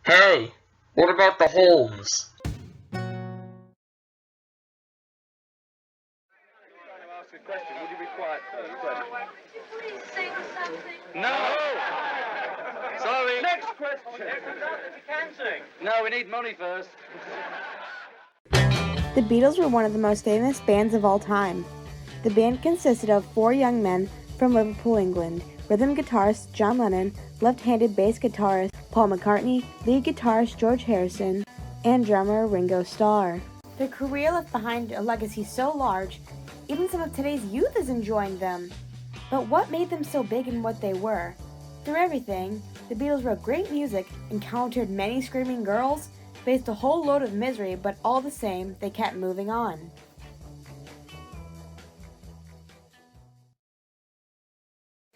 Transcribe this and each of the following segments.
Hey, what about the Holmes? Would you be quiet, Please sing something. No! Sorry. Next question. You can sing. No, we need money first. The Beatles were one of the most famous bands of all time. The band consisted of 4 young men from Liverpool, England: rhythm guitarist John Lennon, left-handed bass guitarist Paul McCartney, lead guitarist George Harrison, and drummer Ringo Starr. Their career left behind a legacy so large, even some of today's youth is enjoying them. But what made them so big and what they were? Through everything, the Beatles wrote great music, encountered many screaming girls, faced a whole load of misery, but all the same, they kept moving on.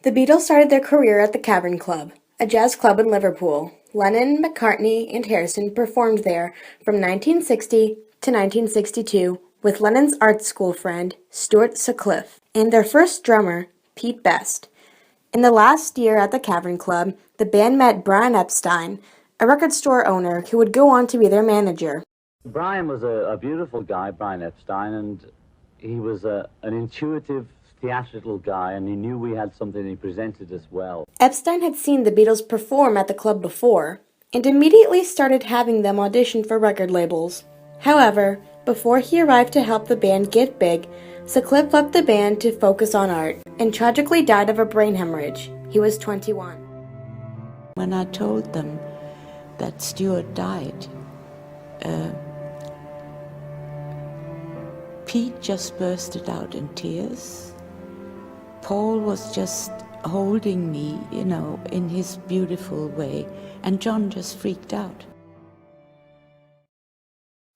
The Beatles started their career at the Cavern Club, a jazz club in Liverpool. Lennon, McCartney, and Harrison performed there from 1960 to 1962 with Lennon's art school friend, Stuart and their first drummer, Pete Best. In the last year at the Cavern Club, the band met Brian Epstein, a record store owner who would go on to be their manager. Brian was a beautiful guy, Brian Epstein, and he was an intuitive, theatrical guy, and he knew we had something he presented us well. Epstein had seen the Beatles perform at the club before, and immediately started having them audition for record labels. However, before he arrived to help the band get big, Sutcliffe left the band to focus on art, and tragically died of a brain hemorrhage. He was 21. When I told them that Stuart died, Pete just bursted out in tears. Paul was just holding me, in his beautiful way, and John just freaked out.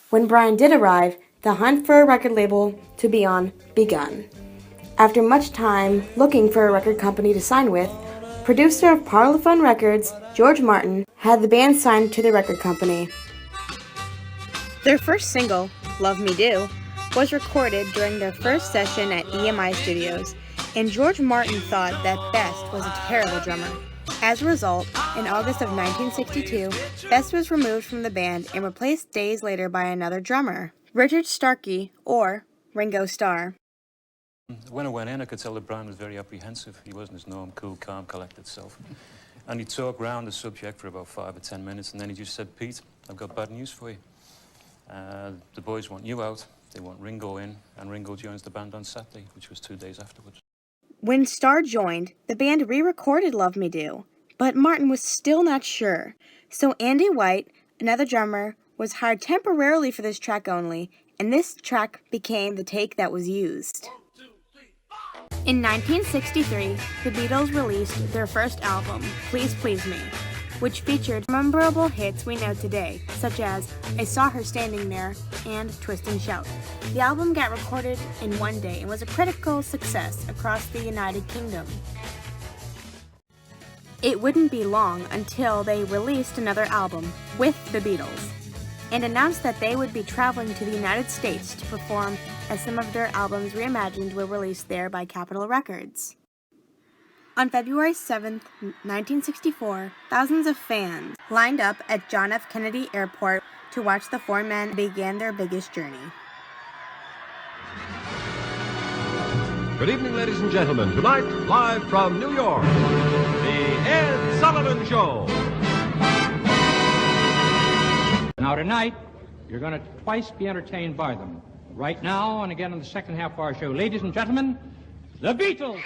When Brian did arrive, the hunt for a record label to be on begun. After much time looking for a record company to sign with, producer of Parlophone Records, George Martin, had the band signed to the record company. Their first single, Love Me Do, was recorded during their first session at EMI Studios, and George Martin thought that Best was a terrible drummer. As a result, in August of 1962, Best was removed from the band and replaced days later by another drummer, Richard Starkey, or Ringo Starr. When I went in, I could tell that Brian was very apprehensive. He wasn't his norm, cool, calm, collected self. And he talked round the subject for about 5 or 10 minutes, and then he just said, "Pete, I've got bad news for you. The boys want you out, they want Ringo in, and Ringo joins the band on Saturday," which was 2 days afterwards. When Starr joined, the band re-recorded Love Me Do, but Martin was still not sure. So Andy White, another drummer, was hired temporarily for this track only, and this track became the take that was used. In 1963, the Beatles released their first album, Please Please Me, which featured memorable hits we know today, such as I Saw Her Standing There and Twist and Shout. The album got recorded in one day and was a critical success across the United Kingdom. It wouldn't be long until they released another album with the Beatles, and announced that they would be traveling to the United States to perform, as some of their albums reimagined were released there by Capitol Records. On February 7, 1964, thousands of fans lined up at John F. Kennedy Airport to watch the 4 men begin their biggest journey. Good evening, ladies and gentlemen. Tonight, live from New York, The Ed Sullivan Show. Now tonight, you're going to twice be entertained by them. Right now, and again in the second half of our show. Ladies and gentlemen, the Beatles!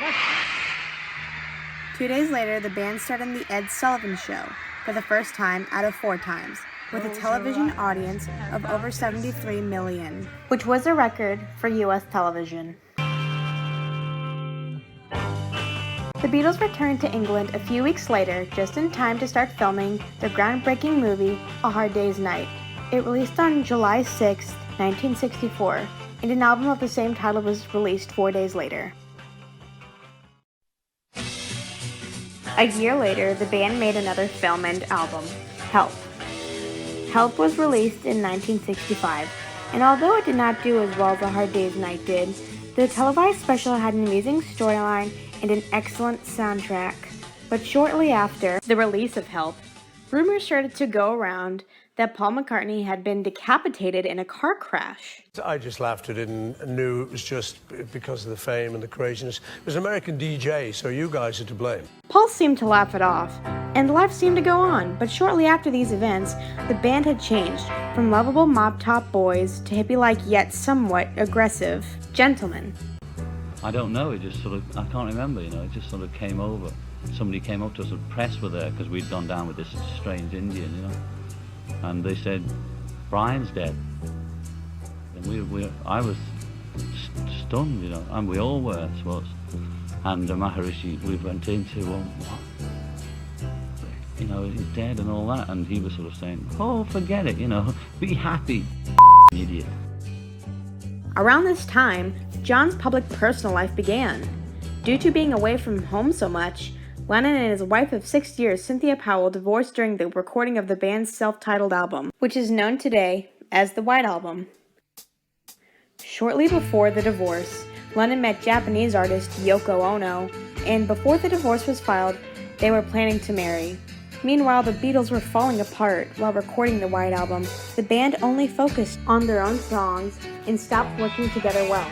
2 days later, the band starred on The Ed Sullivan Show for the first time out of 4 times, with a television audience of over 73 million, which was a record for U.S. television. The Beatles returned to England a few weeks later, just in time to start filming their groundbreaking movie, A Hard Day's Night. It released on July 6, 1964, and an album of the same title was released 4 days later. A year later, the band made another film and album, Help. Help was released in 1965, and although it did not do as well as A Hard Day's Night did, the televised special had an amusing storyline and an excellent soundtrack. But shortly after the release of Help, Rumors started to go around that Paul McCartney had been decapitated in a car crash. I just laughed at it and knew it was just because of the fame and the craziness. It was an American DJ, so you guys are to blame. Paul seemed to laugh it off, and life seemed to go on, but shortly after these events, the band had changed from lovable mop-top boys to hippie-like yet somewhat aggressive gentlemen. I don't know, it just sort of, I can't remember, it just sort of came over. Somebody came up to us, the press were there, because we'd gone down with this strange Indian, and they said, Brian's dead. And I was stunned, and we all were, I suppose. And Maharishi, we went into, well, what? He's dead and all that, and he was sort of saying, oh, forget it, be happy, idiot. Around this time, John's public personal life began. Due to being away from home so much, Lennon and his wife of 6 years, Cynthia Powell, divorced during the recording of the band's self-titled album, which is known today as the White Album. Shortly before the divorce, Lennon met Japanese artist Yoko Ono, and before the divorce was filed, they were planning to marry. Meanwhile, the Beatles were falling apart while recording the White Album. The band only focused on their own songs and stopped working together well.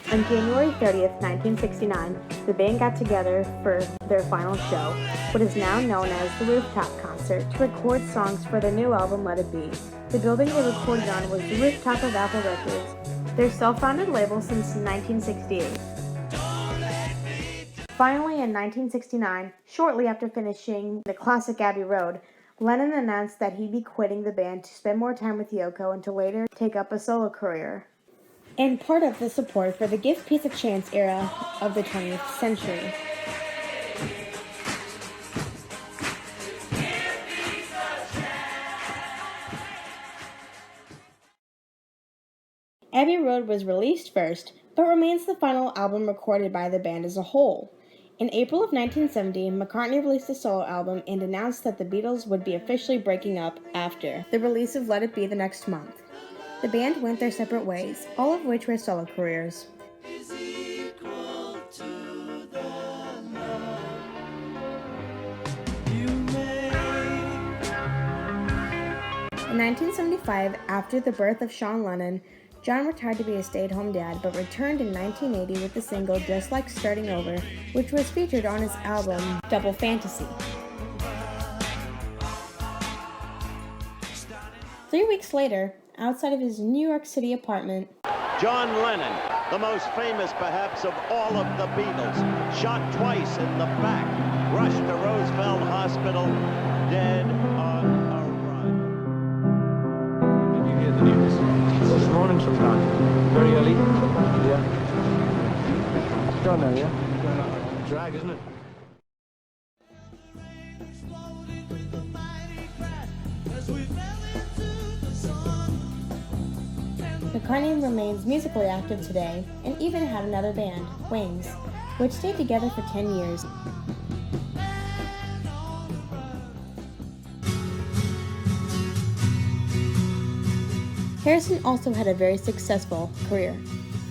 On January 30th, 1969, the band got together for their final show, what is now known as the Rooftop Concert, to record songs for their new album, Let It Be. The building they recorded on was the rooftop of Apple Records, their self-founded label since 1968. Finally, in 1969, shortly after finishing the classic Abbey Road, Lennon announced that he'd be quitting the band to spend more time with Yoko and to later take up a solo career. And part of the support for the Give Peace a Chance era of the 20th century. Abbey Road was released first, but remains the final album recorded by the band as a whole. In April of 1970, McCartney released a solo album and announced that the Beatles would be officially breaking up after the release of Let It Be the next month. The band went their separate ways, all of which were solo careers. In 1975, after the birth of Sean Lennon, John retired to be a stay-at-home dad, but returned in 1980 with the single Just Like Starting Over, which was featured on his album Double Fantasy. 3 weeks later, outside of his New York City apartment, John Lennon, the most famous perhaps of all of the Beatles, shot twice in the back, rushed to Roosevelt Hospital, dead on arrival. Did you hear the news? This morning sometime. Very early? Yeah. It's done now, yeah? Drag, isn't it? McCartney remains musically active today and even had another band, Wings, which stayed together for 10 years. Harrison also had a very successful career,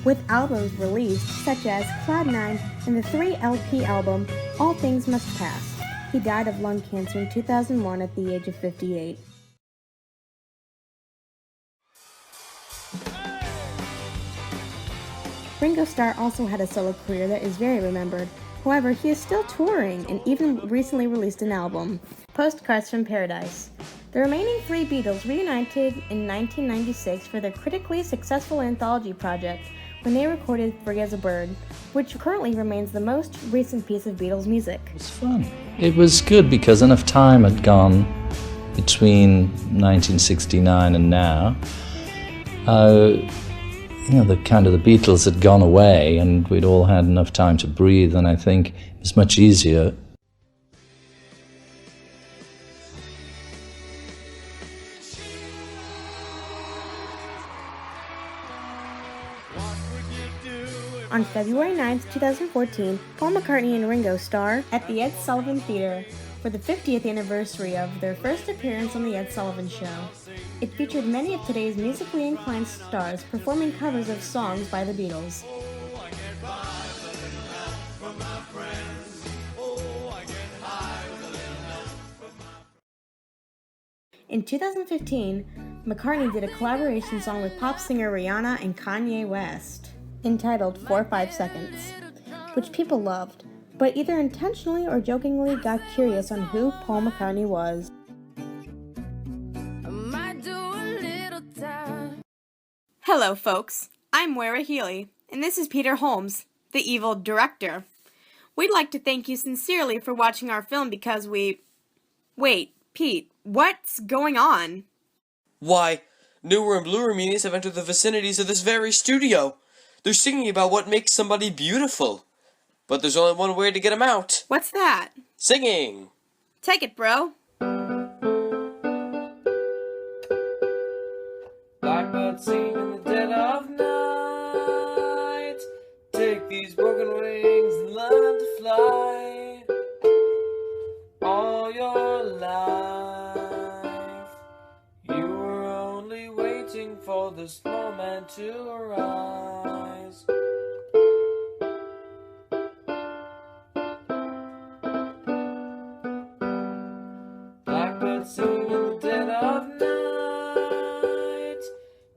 with albums released such as Cloud 9 and the 3-LP album All Things Must Pass. He died of lung cancer in 2001 at the age of 58. Ringo Starr also had a solo career that is very remembered. However, he is still touring and even recently released an album, Postcards from Paradise. The remaining 3 Beatles reunited in 1996 for their critically successful anthology project when they recorded Free as a Bird, which currently remains the most recent piece of Beatles music. It was fun. It was good because enough time had gone between 1969 and now. The kind of the Beatles had gone away and we'd all had enough time to breathe, and I think it was much easier. On February 9, 2014, Paul McCartney and Ringo star at the Ed Sullivan Theatre for the 50th anniversary of their first appearance on The Ed Sullivan Show. It featured many of today's musically inclined stars performing covers of songs by the Beatles. In 2015, McCartney did a collaboration song with pop singer Rihanna and Kanye West, entitled 4 or 5 Seconds, which people loved, but either intentionally or jokingly got curious on who Paul McCartney was. Hello, folks. I'm Moira Healy, and this is Peter Holmes, the evil director. We'd like to thank you sincerely for watching our film because we... Wait, Pete, what's going on? Why, newer and bluer medias have entered the vicinities of this very studio. They're singing about what makes somebody beautiful. But there's only one way to get them out. What's that? Singing. Take it, bro. Blackbird singing in the dead of night. Take these broken wings and learn to fly. All your life, you were only waiting for this moment to arise. Blackbird singing in the dead of night.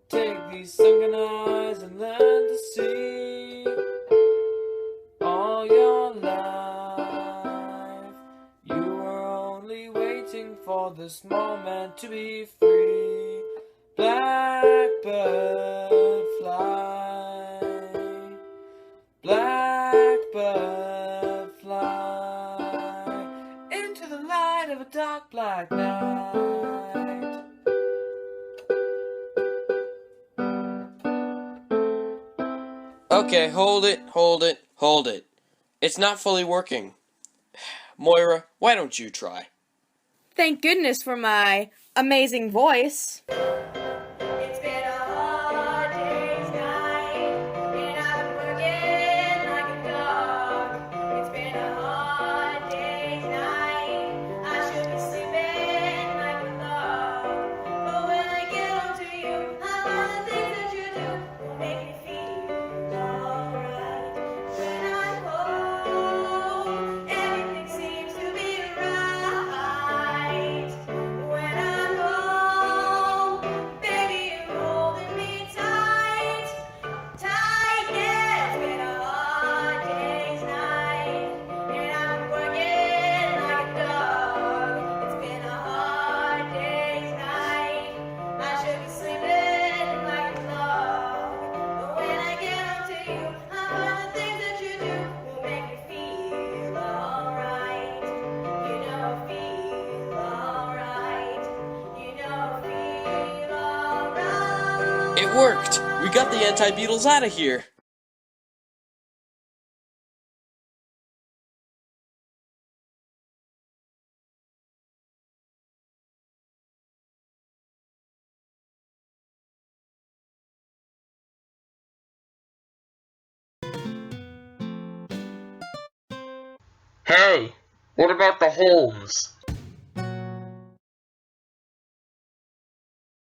Take these sunken eyes and learn to see. All your life, you were only waiting for this moment to be free. Blackbird fly. Blackbird fly into the light of a dark black night. Okay, hold it. It's not fully working. Moira, why don't you try? Thank goodness for my amazing voice. It worked! We got the anti-Beatles out of here! Hey, what about the Holmes?